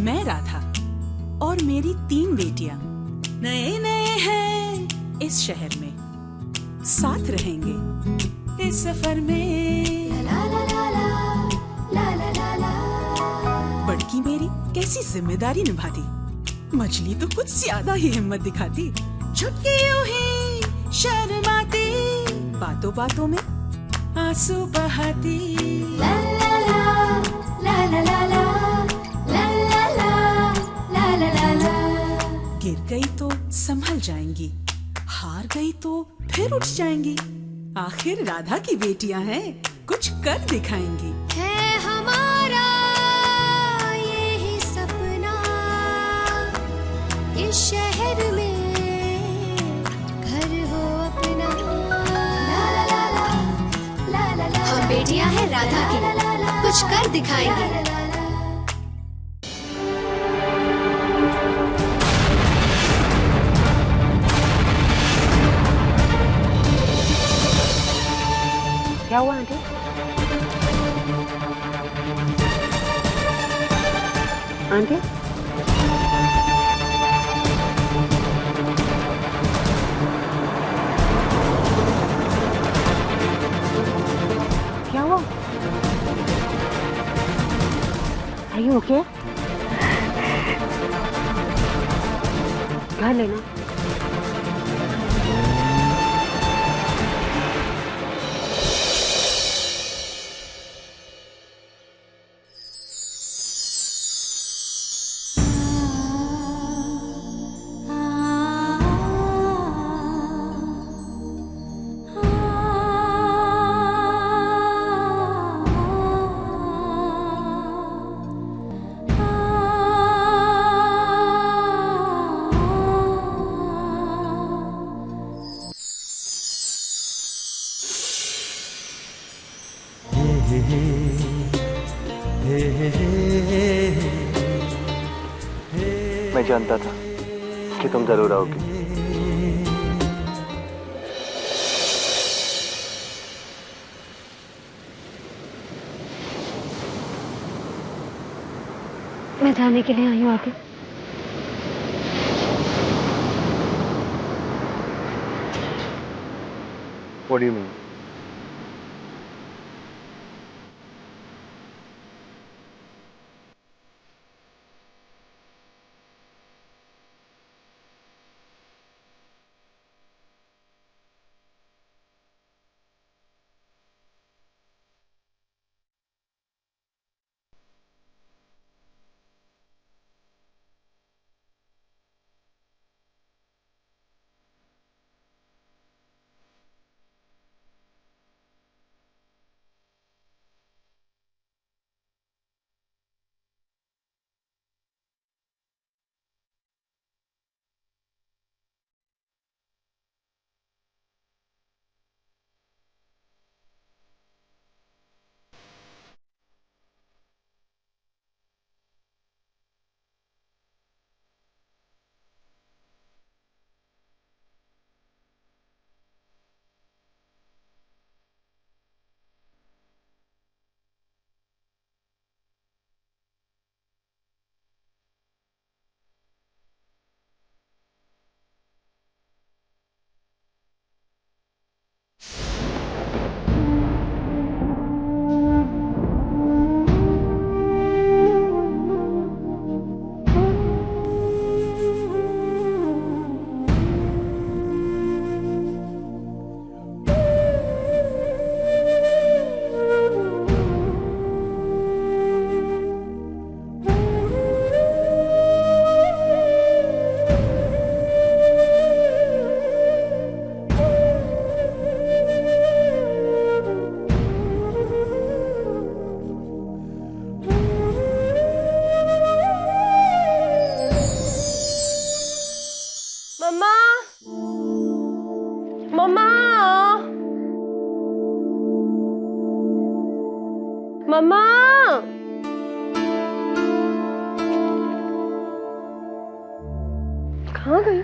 मैं राधा और मेरी 3 बेटियां नए नए हैं इस शहर में, साथ रहेंगे इस सफर में। ला ला ला ला ला ला ला। बड़की मेरी कैसी जिम्मेदारी निभाती, मछली तो कुछ ज्यादा ही हिम्मत दिखाती। छुटकी यूं ही शर्माती, बातों बातों में आंसू बहाती। ला ला ला ला ला ला ला। गिर गई तो संभल जाएंगी, हार गई तो फिर उठ जाएंगी। आखिर राधा की बेटियां हैं, कुछ कर दिखाएंगी। है हमारा यही सपना, इस शहर में घर हो अपना। ला ला ला ला ला ला। हम बेटियां हैं राधा की, कुछ कर दिखाएंगे। क्या हुआ आंटी? आंटी? क्या हुआ? Are you okay? घर लेना। मैं जानता था कि तुम जरूर आओगी। मैं जाने के लिए आई हूँ aunty. What do you mean? मम्मा कहाँ गई?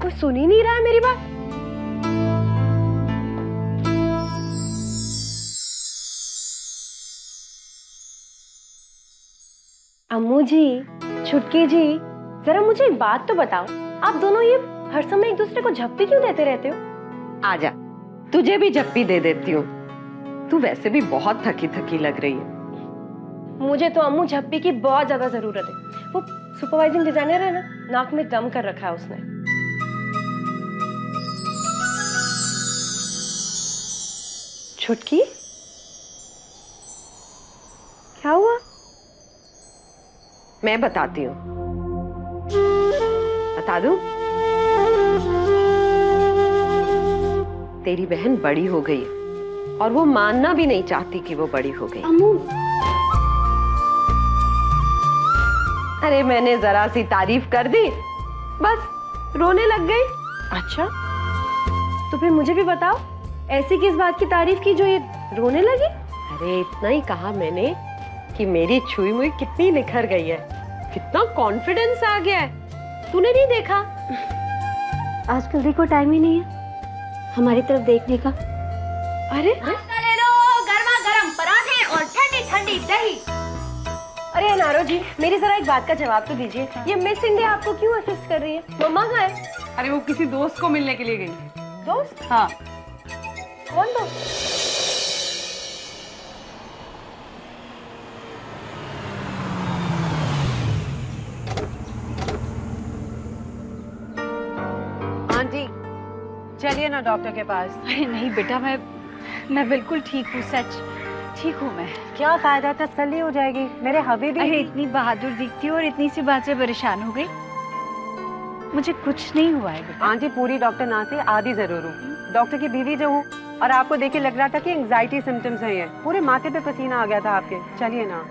कोई सुन ही नहीं रहा है मेरी बात। अम्मू जी, छुटकी जी, जरा मुझे एक बात तो बताओ, आप दोनों ये हर समय एक दूसरे को झप्पी क्यों देते रहते हो? आजा, तुझे भी झप्पी दे देती हूँ। तू वैसे भी बहुत थकी थकी लग रही है। मुझे तो अम्मू झप्पी की बहुत ज्यादा जरूरत है। वो सुपरवाइजिंग डिजाइनर है ना, नाक में दम कर रखा है उसने। छुटकी, क्या हुआ? मैं बताती हूँ। बता दूं? तेरी बहन बड़ी हो गई है और वो मानना भी नहीं चाहती कि वो बड़ी हो गई। अम्मू, अरे मैंने जरा सी तारीफ कर दी, बस रोने लग गई। अच्छा, तो फिर मुझे भी बताओ, ऐसी किस बात की तारीफ की जो ये रोने लगी? अरे इतना ही कहा मैंने कि मेरी छुई मुई कितनी निखर गई है, कितना कॉन्फिडेंस आ गया है। तूने नहीं देखा? आजकल देखो टाइम ही नहीं है हमारी तरफ देखने का। अरे ले लो गर्मा गर्म पराठे और ठंडी ठंडी दही। अरे नारो जी, मेरी जरा एक बात का जवाब तो दीजिए, ये मिस इंडिया आपको क्यों असिस्ट कर रही है? मम्मा कहाँ है? अरे वो किसी दोस्त को मिलने के लिए गई है। दोस्त? हाँ। कौन दोस्त? आंटी, चलिए ना डॉक्टर के पास। अरे नहीं बेटा, मैं बिल्कुल ठीक हूँ, सच ठीक हूँ मैं। क्या फायदा, तसल्ली हो जाएगी। मेरे हबीबी अरे इतनी बहादुर दिखती हो और इतनी सी बात से परेशान हो गई। मुझे कुछ नहीं हुआ है बेटा। आंटी पूरी डॉक्टर ना से आधी जरूर हूँ। डॉक्टर की बीवी जो हूँ, और आपको देख के लग रहा था कि एंजाइटी सिम्टम्स हैं ये। पूरे माथे पे पसीना आ गया था आपके। चलिए ना।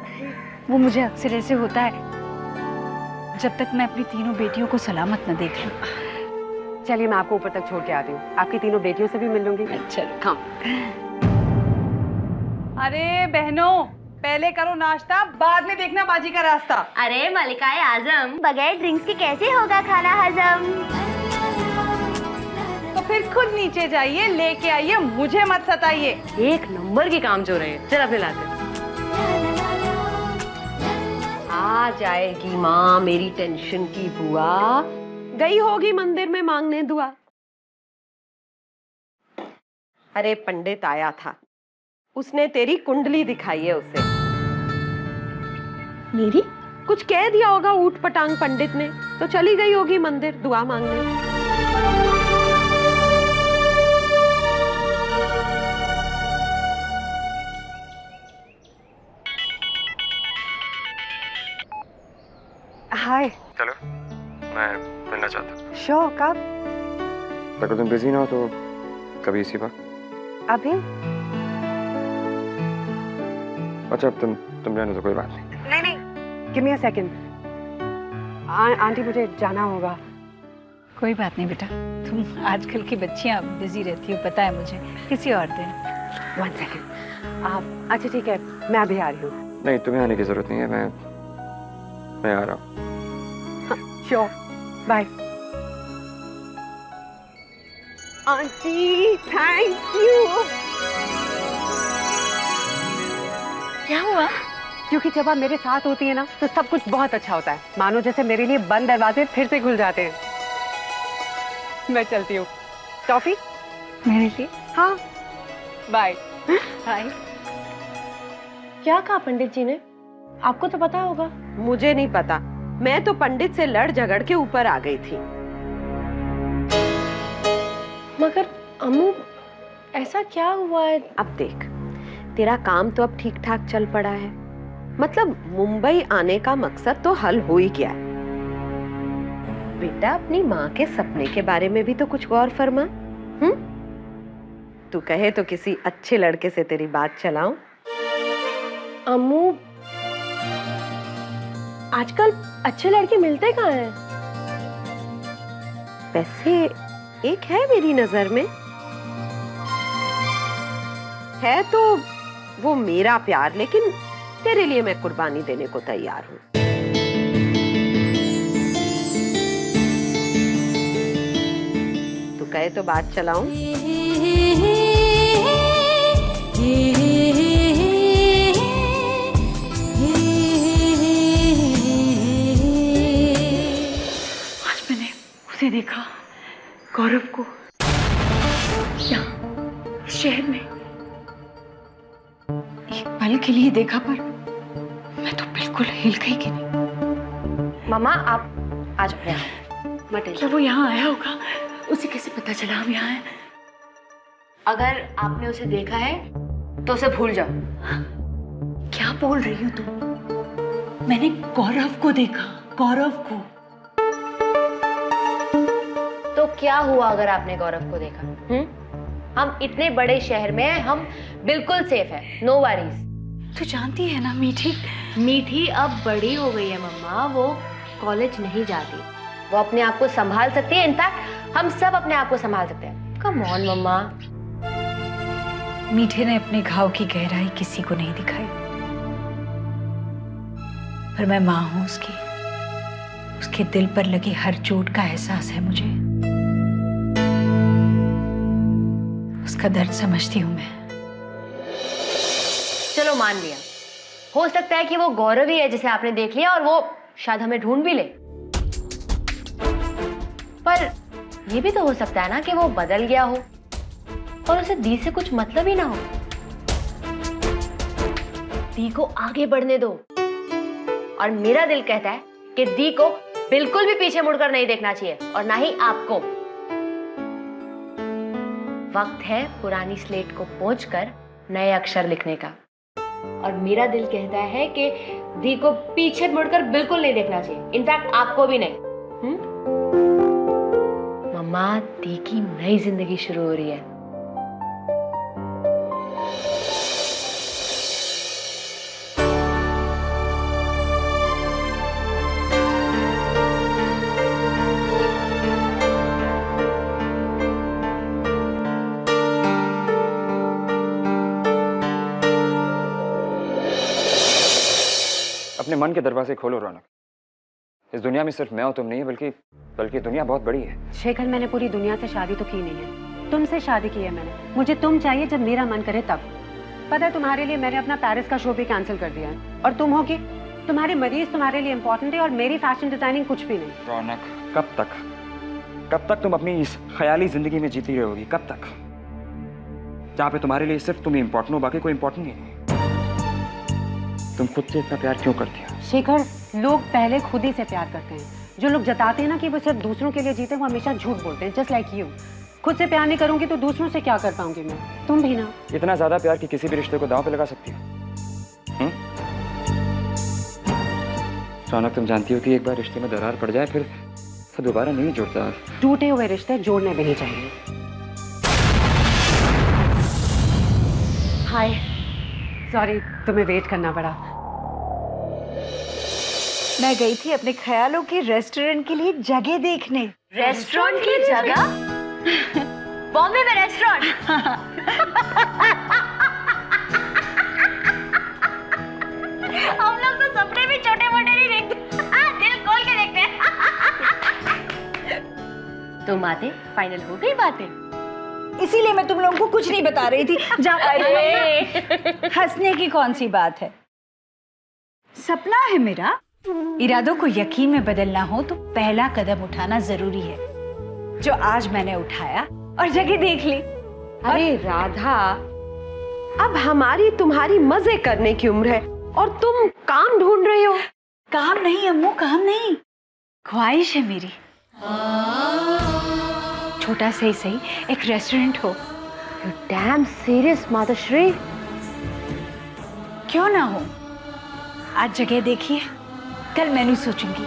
वो मुझे अक्सर ऐसे होता है जब तक मैं अपनी तीनों बेटियों को सलामत न देख लूं। चलिए मैं आपको ऊपर तक छोड़ के आती हूँ, आपकी तीनों बेटियों से भी मिल लूंगी। चलो। हाँ। अरे बहनों, पहले करो नाश्ता, बाद में देखना बाजी का रास्ता। अरे मलिकाए आजम, बगैर ड्रिंक्स के कैसे होगा खाना हजम? तो फिर खुद नीचे जाइए, लेके आइए, मुझे मत सताइए। एक नंबर की काम जो रहे, चला पिलाते। आ जाएगी माँ मेरी टेंशन की बुआ, गई होगी मंदिर में मांगने दुआ। अरे पंडित आया था, उसने तेरी कुंडली दिखाई है उसे। मेरी? कुछ कह दिया होगा ऊट पटांग पंडित ने, तो चली गई होगी मंदिर दुआ मांगने। हाय। चलो, मैं मिलना चाहता हूँ। शो कब? अगर तुम बिजी ना हो तो कभी इसी बात। अभी? अच्छा अब तुम रहने दो, कोई बात नहीं। नहीं, give me a second. Aunty मुझे जाना होगा। कोई बात नहीं बेटा, तुम आजकल की बच्चियां बिजी रहती हो, पता है मुझे। किसी और दिन। 1 सेकंड। आप अच्छा ठीक है, मैं अभी आ रही हूँ। नहीं, तुम्हें आने की जरूरत नहीं है, मैं आ रहा हूँ। Sure, bye. Aunty thank you. क्या हुआ? क्योंकि जब आप मेरे साथ होती है ना तो सब कुछ बहुत अच्छा होता है, मानो जैसे मेरे लिए बंद दरवाजे फिर से खुल जाते हैं। मैं चलती हूँ। टॉफी? मेरे लिए? हाँ, बाय। हाय। क्या कहा पंडित जी ने? आपको तो पता होगा। मुझे नहीं पता, मैं तो पंडित से लड़ झगड़ के ऊपर आ गई थी। मगर अम्मू, ऐसा क्या हुआ है? अब देख, तेरा काम तो अब ठीक ठाक चल पड़ा है, मतलब मुंबई आने का मकसद तो हल हो ही गया है। बेटा अपनी माँ के सपने के बारे में भी तो कुछ गौर फरमा। तू कहे तो किसी अच्छे लड़के से तेरी बात चलाऊं। अम्मू, आजकल अच्छे लड़के मिलते कहाँ हैं? वैसे एक है मेरी नजर में, है तो वो मेरा प्यार, लेकिन तेरे लिए मैं कुर्बानी देने को तैयार हूँ। तू कहे तो बात चलाऊं। उसे देखा, गौरव को, यहाँ शहर में एक पल के लिए देखा, पर मैं तो बिल्कुल हिल गई कि नहीं। मामा आप आज मत क्या वो यहाँ आया होगा? उसे कैसे पता चला हम यहाँ हैं? अगर आपने उसे देखा है तो उसे भूल जाओ। क्या बोल रही हो तुम? मैंने गौरव को देखा, गौरव को। तो क्या हुआ अगर आपने गौरव को देखा? हम इतने बड़े शहर में हैं, हम बिल्कुल सेफ है, नो वरीज। तू जानती है ना मीठी, मीठी अब बड़ी हो गई है मम्मा, वो कॉलेज नहीं जाती, वो अपने आप को संभाल सकती है। इनफैक्ट हम सब अपने आप को संभाल सकते हैं। Come on mamma. मीठे ने अपने घाव की गहराई किसी को नहीं दिखाई, पर मैं मां हूं उसकी। उसके दिल पर लगी हर चोट का एहसास है मुझे। उसका दर्द समझती हूं मैं। चलो मान लिया, हो सकता है कि वो गौरव ही है जिसे आपने देख लिया और वो शायद हमें ढूंढ भी ले। पर ये भी तो हो सकता है ना कि वो बदल गया हो और उसे दी से कुछ मतलब ही ना हो। दी को आगे बढ़ने दो। और मेरा दिल कहता है कि दी को बिल्कुल भी पीछे मुड़कर नहीं देखना चाहिए, और ना ही आपको। वक्त है पुरानी स्लेट को पोंछकर नए अक्षर लिखने का। और मेरा दिल कहता है कि दी को पीछे मुड़कर बिल्कुल नहीं देखना चाहिए, इनफैक्ट आपको भी नहीं। मम्मा, दी की नई जिंदगी शुरू हो रही है। अपने मन के दरवाजे खोलो रौनक। इस दुनिया में सिर्फ मैं और तुम नहीं है, बल्कि दुनिया बहुत बड़ी है। शेखर, मैंने पूरी दुनिया से शादी तो की नहीं है, तुमसे शादी की है मैंने। मुझे तुम चाहिए जब मेरा मन करे तब। पता है, तुम्हारे लिए मैंने अपना पेरिस का शो भी कैंसिल कर दिया है। और तुम हो कि तुम्हारे मरीज तुम्हारे लिए इंपॉर्टेंट है और मेरी फैशन डिजाइनिंग कुछ भी नहीं। रौनक, कब तक तुम अपनी इस ख्याली जिंदगी में जीती रहोगी? कब तक, जहाँ पे तुम्हारे लिए सिर्फ तुम इंपॉर्टेंट हो, बाकी कोई इंपॉर्टेंट नहीं है? तुम खुद से इतना प्यार क्यों करती हो? शेखर, लोग पहले खुद ही से प्यार करते हैं। जो लोग जताते हैं ना कि वो सिर्फ दूसरों के लिए जीते, वो हमेशा झूठ बोलते हैं। Just like you. खुद से प्यार नहीं करूंगी तो दूसरों से क्या कर पाऊंगी मैं? तुम भी ना। इतना ज्यादा प्यार कि किसी भी रिश्ते को दांव पे लगा सकती हो? रौनक, तुम जानती हो कि एक बार रिश्ते में दरार पड़ जाए फिर दोबारा नहीं जुड़ता। टूटे हुए रिश्ते जोड़ने भी नहीं चाहिए। हाय, सॉरी तुम्हें वेट करना पड़ा। मैं गई थी अपने ख्यालों के रेस्टोरेंट के लिए जगह देखने। रेस्टोरेंट की जगह? बॉम्बे में रेस्टोरेंट? हम लोग तो सपने भी छोटे मोटे नहीं देखते, दिल खोल के देखते हैं। तुम आते, फाइनल हो गई बातें। इसीलिए मैं तुम लोगों को कुछ नहीं बता रही थी। हंसने की कौन सी बात है? सपना है मेरा। इरादों को यकीन में बदलना हो तो पहला कदम उठाना जरूरी है, जो आज मैंने उठाया और जगह देख ली। अरे राधा, अब हमारी तुम्हारी मजे करने की उम्र है और तुम काम ढूंढ रहे हो। काम नहीं अम्मू, काम नहीं, ख्वाहिश है मेरी। छोटा से ही सही एक रेस्टोरेंट हो। You damn serious, Matoshree? क्यों ना हो? आज जगह देखिए, कल मेनू सोचूंगी।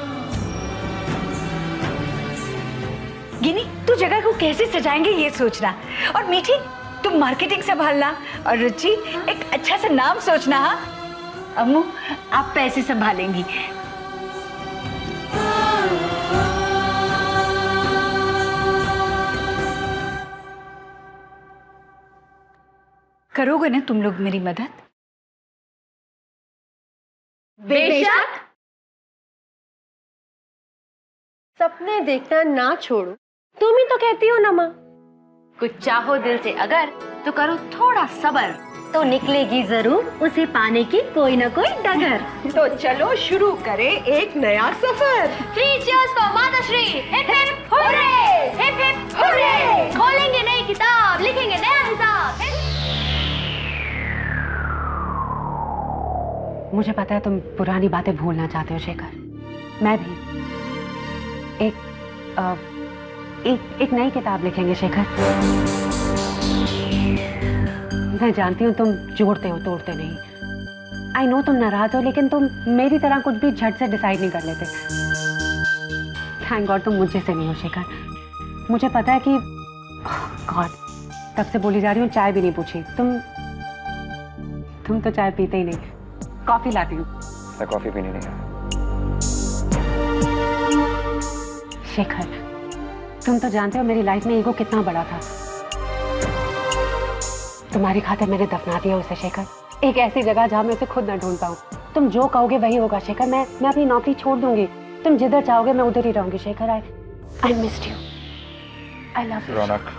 गिनी, तू जगह को कैसे सजाएंगे ये सोचना, और मीठी तुम मार्केटिंग संभालना, और रुचि एक अच्छा सा नाम सोचना। हाँ अम्मू, आप पैसे संभालेंगी। करोगे ना तुम लोग मेरी मदद? बेशक। सपने देखना ना छोड़ो, तुम ही तो कहती हो ना माँ। कुछ चाहो दिल से अगर तो करो थोड़ा सब्र, तो निकलेगी जरूर उसे पाने की कोई ना कोई डगर। तो चलो शुरू करें एक नया सफर। 3 cheers for माताश्री। Hip hip hurray, hip hip hurray. खोलेंगे नई किताब, लिखेंगे नया हिसाब। मुझे पता है तुम पुरानी बातें भूलना चाहते हो शेखर। मैं भी एक नई किताब लिखेंगे शेखर। मैं जानती हूँ तुम जोड़ते हो तोड़ते नहीं। आई नो तुम नाराज हो, लेकिन तुम मेरी तरह कुछ भी झट से डिसाइड नहीं कर लेते। थैंक गॉड तुम मुझे से नहीं हो शेखर। मुझे पता है कि गॉड तब से बोली जा रही हूँ, चाय भी नहीं पूछी। तुम तो चाय पीते ही नहीं। कॉफी लाती हूँ। मैं कॉफी पीने नहीं आया। शेखर तुम तो जानते हो मेरी लाइफ में ईगो कितना बड़ा था। तुम्हारी खातिर मैंने दफना दिया उसे शेखर, एक ऐसी जगह जहां मैं उसे खुद न ढूंढ पाऊं। तुम जो कहोगे वही होगा शेखर। मैं अपनी नौकरी छोड़ दूंगी। तुम जिधर चाहोगे मैं उधर ही रहूंगी Shekhar. I missed you. I love you. Raunak